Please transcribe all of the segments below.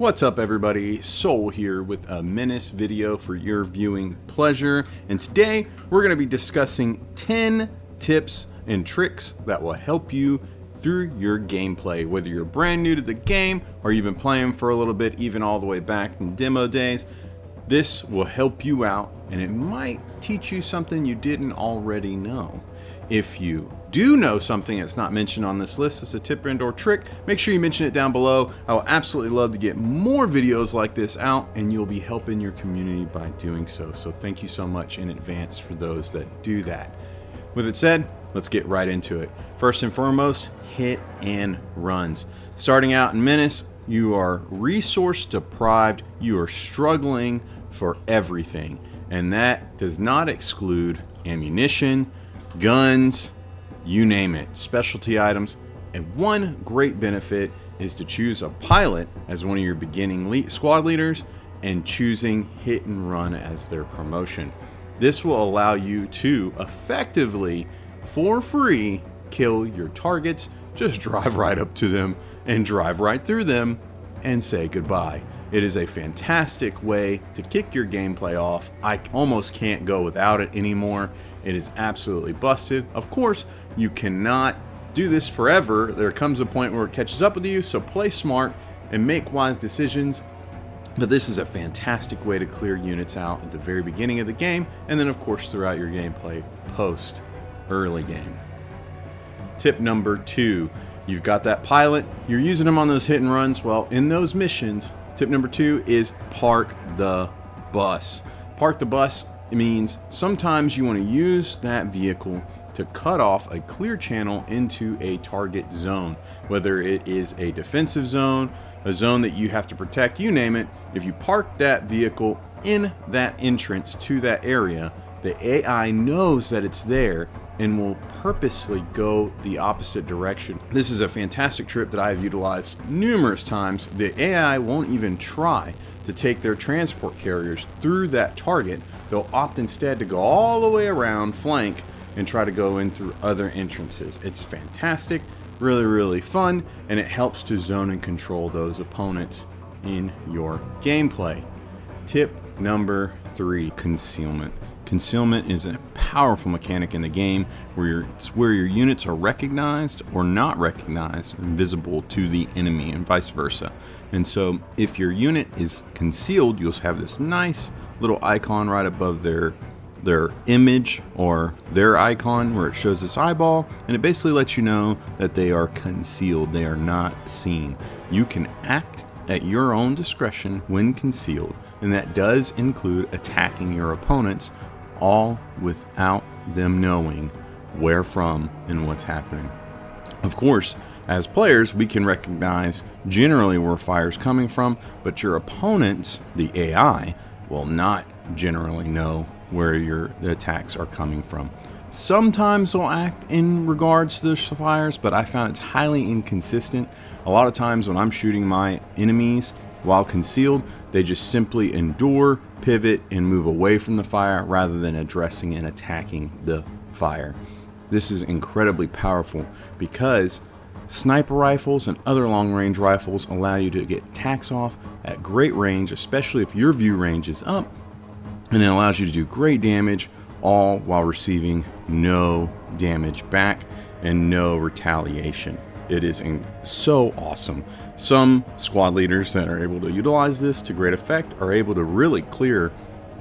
What's up everybody, Soul here with a MENACE video for your viewing pleasure, and today we're going to be discussing 10 tips and tricks that will help you through your gameplay, whether you're brand new to the game or you've been playing for a little bit, even all the way back in demo days. This will help you out and it might teach you something you didn't already know. If you do know something that's not mentioned on this list as a tip and or trick, make sure you mention it down below. I will absolutely love to get more videos like this out, and you'll be helping your community by doing so. So thank you so much in advance for those that do that. With it said, let's get right into it. First and foremost, hit and runs. Starting out in MENACE, you are resource deprived. You are struggling for everything, and that does not exclude ammunition, guns, you name it, specialty items. And one great benefit is to choose a pilot as one of your beginning squad leaders and choosing hit and run as their promotion. This will allow you to effectively, for free, kill your targets. Just drive right up to them and drive right through them and say goodbye. It is a fantastic way to kick your gameplay off. I almost can't go without it anymore. It is absolutely busted. Of course, you cannot do this forever. There comes a point where it catches up with you, so play smart and make wise decisions. But this is a fantastic way to clear units out at the very beginning of the game, and then of course throughout your gameplay post early game. Tip number 2, you've got that pilot, you're using them on those hit and runs. Well, in those missions, tip number 2 is park the bus. Park the bus means sometimes you want to use that vehicle to cut off a clear channel into a target zone, whether it is a defensive zone, a zone that you have to protect, you name it. If you park that vehicle in that entrance to that area, the AI knows that it's there and will purposely go the opposite direction. This is a fantastic trick that I have utilized numerous times. The AI won't even try to take their transport carriers through that target. They'll opt instead to go all the way around, flank, and try to go in through other entrances. It's fantastic, really fun, and it helps to zone and control those opponents in your gameplay. Tip number 3, concealment. Concealment is a powerful mechanic in the game where your units are recognized or not recognized and visible to the enemy and vice versa. And so if your unit is concealed, you'll have this nice little icon right above their image or their icon where it shows this eyeball, and it basically lets you know that they are concealed, they are not seen. You can act at your own discretion when concealed, and that does include attacking your opponents, all without them knowing where from and what's happening. Of course, as players, we can recognize generally where fire's coming from, but your opponents, the AI, will not generally know where the attacks are coming from. Sometimes they'll act in regards to the fires, but I found it's highly inconsistent. A lot of times when I'm shooting my enemies while concealed, they just simply endure, pivot, and move away from the fire rather than addressing and attacking the fire. This is incredibly powerful because sniper rifles and other long-range rifles allow you to get attacks off at great range, especially if your view range is up, and it allows you to do great damage, all while receiving no damage back and no retaliation. It is so awesome. Some squad leaders that are able to utilize this to great effect are able to really clear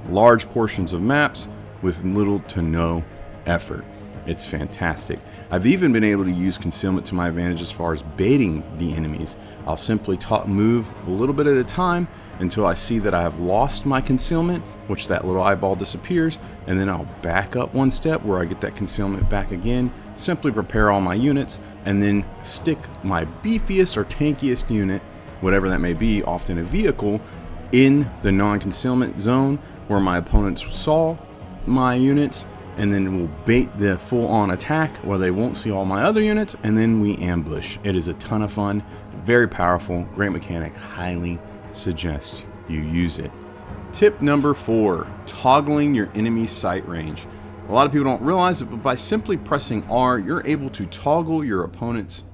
large portions of maps with little to no effort. It's fantastic. I've even been able to use concealment to my advantage as far as baiting the enemies. I'll simply move a little bit at a time until I see that I have lost my concealment, which that little eyeball disappears, and then I'll back up one step where I get that concealment back again, simply prepare all my units, and then stick my beefiest or tankiest unit, whatever that may be, often a vehicle, in the non-concealment zone where my opponents saw my units, and then we'll bait the full-on attack where they won't see all my other units, and then we ambush. It is a ton of fun, very powerful, great mechanic, highly suggest you use it. Tip number 4, toggling your enemy's sight range. A lot of people don't realize it, but by simply pressing R, you're able to toggle your opponent's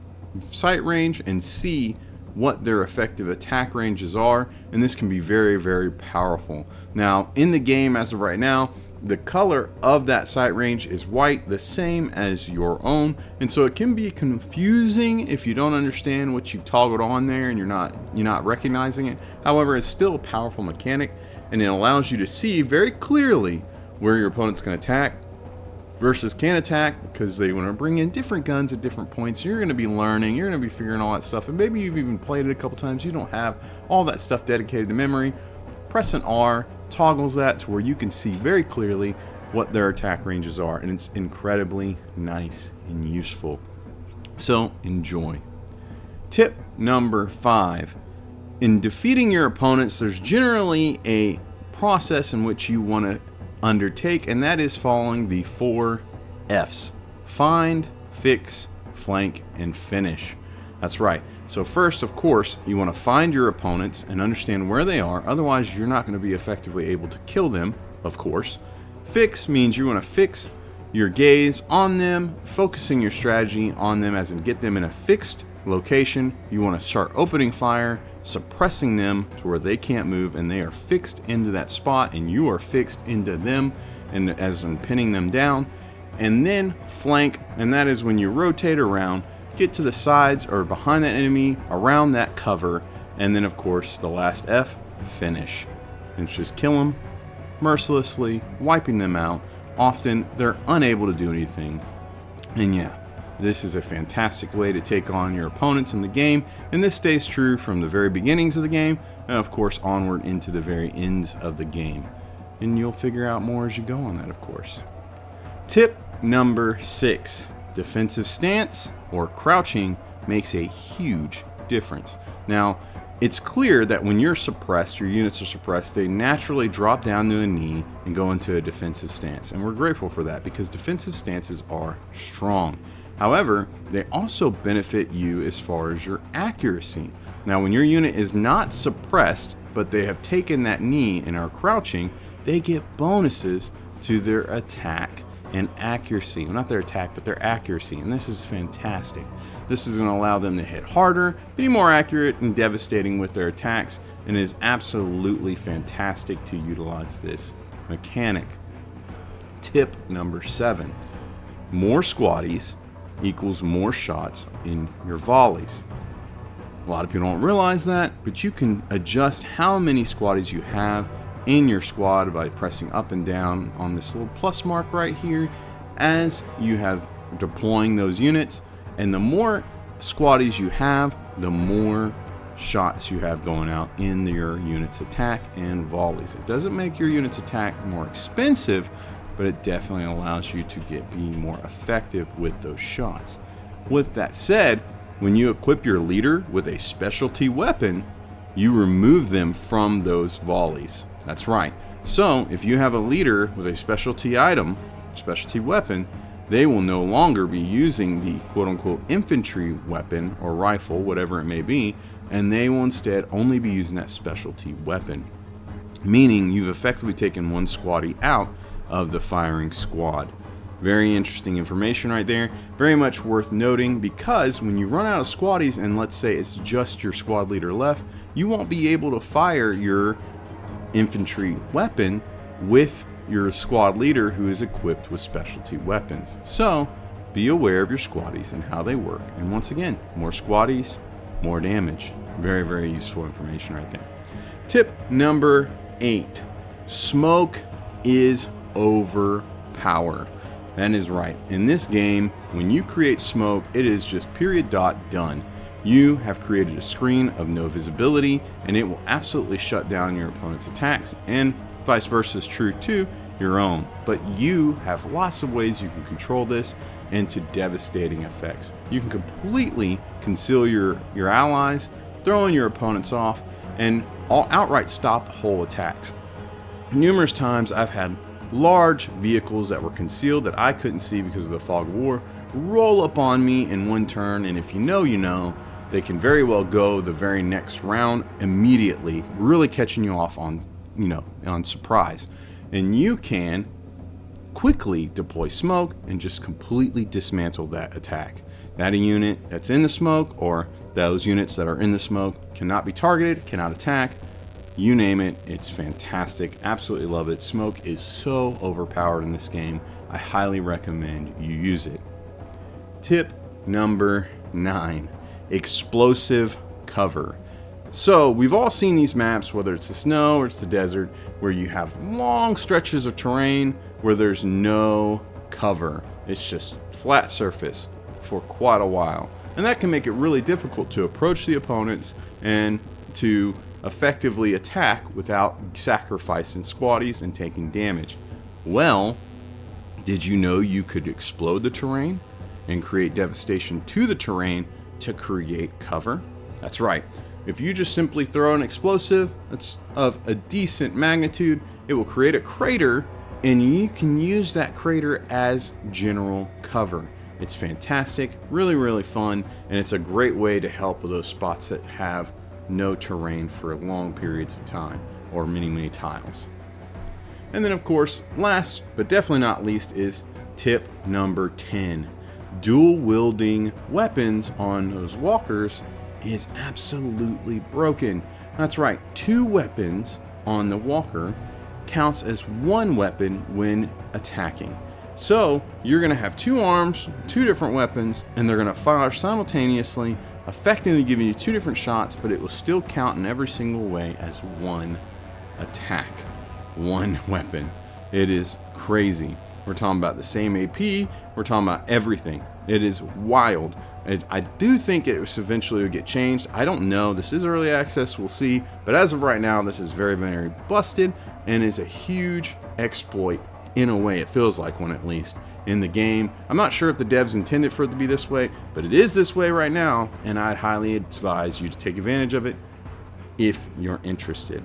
sight range and see what their effective attack ranges are, and this can be very, very powerful. Now, in the game as of right now, the color of that sight range is white, the same as your own, and so it can be confusing if you don't understand what you've toggled on there and you're not recognizing it. However, it's still a powerful mechanic, and it allows you to see very clearly where your opponent's going to attack versus can attack, because they want to bring in different guns at different points. You're going to be learning, you're going to be figuring all that stuff, and maybe you've even played it a couple times. You don't have all that stuff dedicated to memory. Pressing R toggles that to where you can see very clearly what their attack ranges are, and it's incredibly nice and useful. So enjoy. Tip number 5. In defeating your opponents, there's generally a process in which you want to undertake, and that is following the 4 F's: find, fix, flank, and finish. That's right. So first, of course, you want to find your opponents and understand where they are. Otherwise, you're not going to be effectively able to kill them, of course. Fix means you want to fix your gaze on them, focusing your strategy on them, as in get them in a fixed location. You want to start opening fire, suppressing them to where they can't move, and they are fixed into that spot, and you are fixed into them, and as in pinning them down. And then flank, and that is when you rotate around, get to the sides or behind that enemy, around that cover, and then of course the last F, finish. And it's just kill them mercilessly, wiping them out. Often they're unable to do anything, and yeah, this is a fantastic way to take on your opponents in the game, and this stays true from the very beginnings of the game, and of course onward into the very ends of the game. And you'll figure out more as you go on that, of course. Tip number 6. Defensive stance or crouching makes a huge difference. Now, it's clear that when you're suppressed, your units are suppressed, they naturally drop down to a knee and go into a defensive stance. And we're grateful for that, because defensive stances are strong. However, they also benefit you as far as your accuracy. Now, when your unit is not suppressed, but they have taken that knee and are crouching, they get bonuses to their attack and accuracy. Well, not their attack, but their accuracy, and this is fantastic. This is going to allow them to hit harder, be more accurate and devastating with their attacks, and it is absolutely fantastic to utilize this mechanic. Tip number 7. More squaddies equals more shots in your volleys. A lot of people don't realize that, but you can adjust how many squaddies you have in your squad by pressing up and down on this little plus mark right here as you have deploying those units. And the more squaddies you have, the more shots you have going out in your unit's attack and volleys. It doesn't make your unit's attack more expensive, but it definitely allows you to be more effective with those shots. With that said, when you equip your leader with a specialty weapon, you remove them from those volleys. That's right. So if you have a leader with a specialty item, specialty weapon, they will no longer be using the quote-unquote infantry weapon or rifle, whatever it may be, and they will instead only be using that specialty weapon. Meaning you've effectively taken one squaddie out of the firing squad. Very interesting information right there. Very much worth noting, because when you run out of squaddies and let's say it's just your squad leader left, you won't be able to fire your infantry weapon with your squad leader who is equipped with specialty weapons. So be aware of your squaddies and how they work. And once again, more squaddies, more damage. Very, very useful information right there. Tip number 8. Smoke is overpowered. That is right. In this game, when you create smoke, it is just period dot done. You have created a screen of no visibility, and it will absolutely shut down your opponent's attacks, and vice versa is true to your own. But you have lots of ways you can control this into devastating effects. You can completely conceal your allies, throwing your opponents off, and outright stop whole attacks. Numerous times I've had large vehicles that were concealed that I couldn't see because of the fog of war roll up on me in one turn, and if you know, you know. They can very well go the very next round immediately, really catching you off on, on surprise. And you can quickly deploy smoke and just completely dismantle that attack. that a unit that's in the smoke or those units that are in the smoke cannot be targeted, cannot attack, you name it, it's fantastic. Absolutely love it. Smoke is so overpowered in this game. I highly recommend you use it. Tip number 9, explosive cover. So we've all seen these maps, whether it's the snow or it's the desert, where you have long stretches of terrain where there's no cover. It's just flat surface for quite a while. And that can make it really difficult to approach the opponents and to effectively attack without sacrificing squaddies and taking damage. Well, did you know you could explode the terrain and create devastation to the terrain to create cover? That's right. If you just simply throw an explosive that's of a decent magnitude, it will create a crater, and you can use that crater as general cover. It's fantastic, really, really fun, and it's a great way to help with those spots that have no terrain for long periods of time, or many, many tiles. And then, of course, last but definitely not least is tip number 10. Dual wielding weapons on those walkers is absolutely broken. That's right, 2 weapons on the walker counts as 1 weapon when attacking. So you're going to have 2 arms, 2 different weapons, and they're going to fire simultaneously, effectively giving you 2 different shots, but it will still count in every single way as 1 attack, 1 weapon. It is crazy. We're talking about the same AP, we're talking about everything. It is wild. I do think it was eventually will get changed. I don't know. This is early access. We'll see. But as of right now, this is very, very busted and is a huge exploit in a way. It feels like one, at least, in the game. I'm not sure if the devs intended for it to be this way, but it is this way right now, and I'd highly advise you to take advantage of it if you're interested.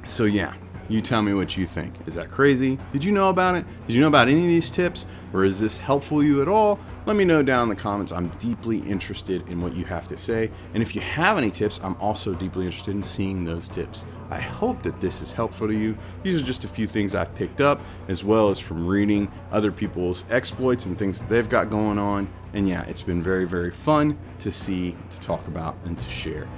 So yeah, you tell me what you think. Is that crazy? Did you know about it? Did you know about any of these tips? Or is this helpful to you at all? Let me know down in the comments. I'm deeply interested in what you have to say. And if you have any tips, I'm also deeply interested in seeing those tips. I hope that this is helpful to you. These are just a few things I've picked up, as well as from reading other people's exploits and things that they've got going on. And yeah, it's been very, very fun to see, to talk about, and to share.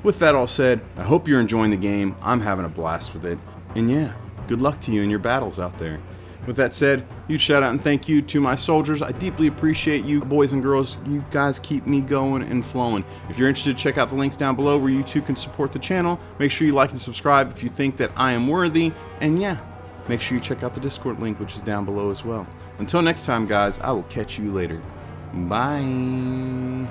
With that all said, I hope you're enjoying the game. I'm having a blast with it. And yeah, good luck to you in your battles out there. With that said, huge shout out and thank you to my soldiers. I deeply appreciate you, boys and girls. You guys keep me going and flowing. If you're interested, check out the links down below where you too can support the channel. Make sure you like and subscribe if you think that I am worthy. And yeah, make sure you check out the Discord link, which is down below as well. Until next time, guys, I will catch you later. Bye.